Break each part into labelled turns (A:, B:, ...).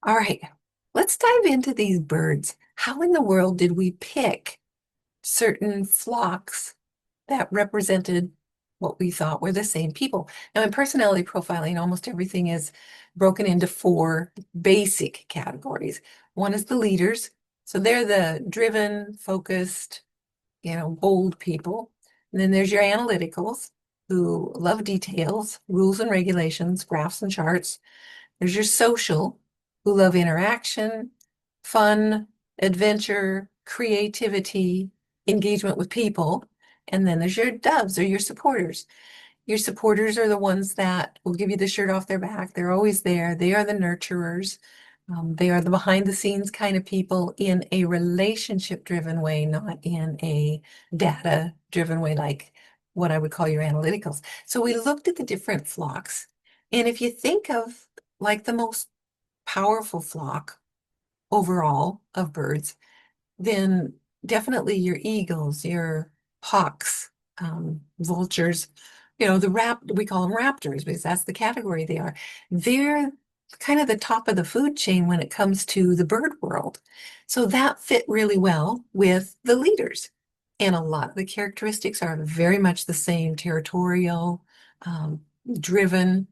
A: All right, let's dive into these birds. How in the world did we pick certain flocks that represented what we thought were the same people? Now, in personality profiling, almost everything is broken into four basic categories. One is the leaders. So they're the driven, focused, bold people. And then there's your analyticals who love details, rules and regulations, graphs and charts. There's your social, who love interaction, fun, adventure, creativity, engagement with people. And then there's your doves or your supporters. Your supporters are the ones that will give you the shirt off their back. They're always there. They are the nurturers. They are the behind the scenes kind of people in a relationship driven way, not in a data driven way, like what I would call your analyticals. So we looked at the different flocks. And if you think of like the most powerful flock overall of birds, then definitely your eagles, your hawks, vultures, we call them raptors because that's the category they are. They're kind of the top of the food chain when it comes to the bird world. So that fit really well with the leaders. And a lot of the characteristics are very much the same, territorial, um, driven,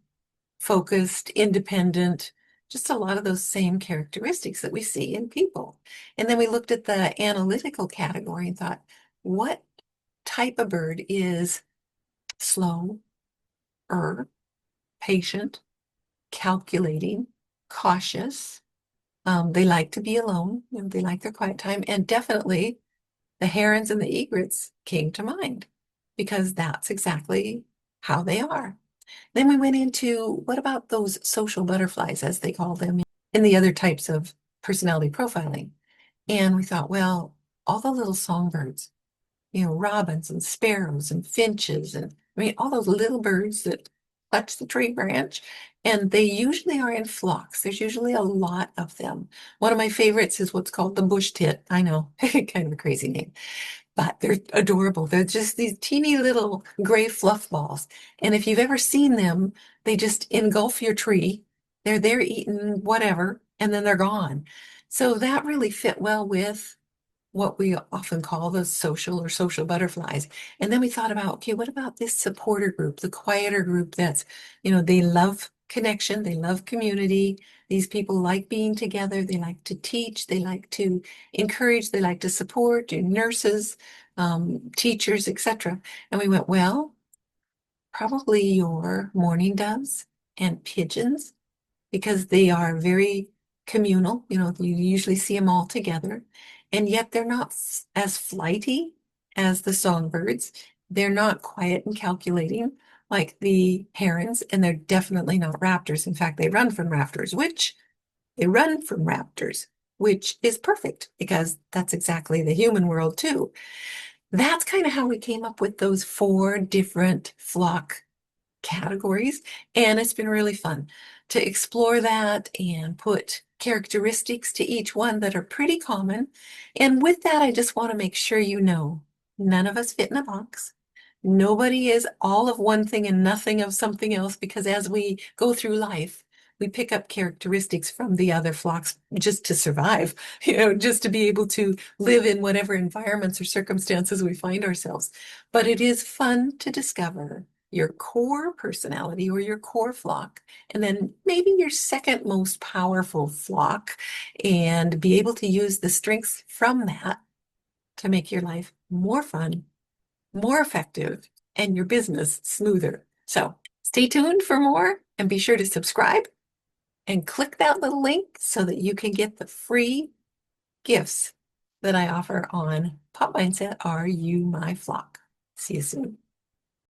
A: focused, independent, just a lot of those same characteristics that we see in people. And then we looked at the analytical category and thought, what type of bird is slow, patient, calculating, cautious? They like to be alone, they like their quiet time, and definitely the herons and the egrets came to mind because that's exactly how they are. Then we went into what about those social butterflies, as they call them, in the other types of personality profiling. And we thought, well, all the little songbirds, robins and sparrows and finches, and I mean, all those little birds that clutch the tree branch. And they usually are in flocks. There's usually a lot of them. One of my favorites is what's called the bush tit. I know, kind of a crazy name, but they're adorable. They're just these teeny little gray fluff balls. And if you've ever seen them, they just engulf your tree. They're there eating whatever, and then they're gone. So that really fit well with what we often call the social or social butterflies. And then we thought about, okay, what about this supporter group, the quieter group that's, they love connection, they love community. These people like being together, they like to teach, they like to encourage, they like to support, nurses, teachers, etc. And we went, well, probably your mourning doves and pigeons because they are very communal. You usually see them all together, and yet they're not as flighty as the songbirds. They're not quiet and calculating like the herons, and they're definitely not raptors. In fact, they run from raptors, which is perfect because that's exactly the human world too. That's kind of how we came up with those four different flock categories. And it's been really fun to explore that and put characteristics to each one that are pretty common. And with that, I just want to make sure none of us fit in a box. Nobody is all of one thing and nothing of something else because as we go through life, we pick up characteristics from the other flocks just to survive, just to be able to live in whatever environments or circumstances we find ourselves. But it is fun to discover your core personality or your core flock, and then maybe your second most powerful flock, and be able to use the strengths from that to make your life more fun, more effective, and your business smoother. So stay tuned for more and be sure to subscribe and click that little link so that you can get the free gifts that I offer on Pop Mindset. Are You My Flock? See you soon.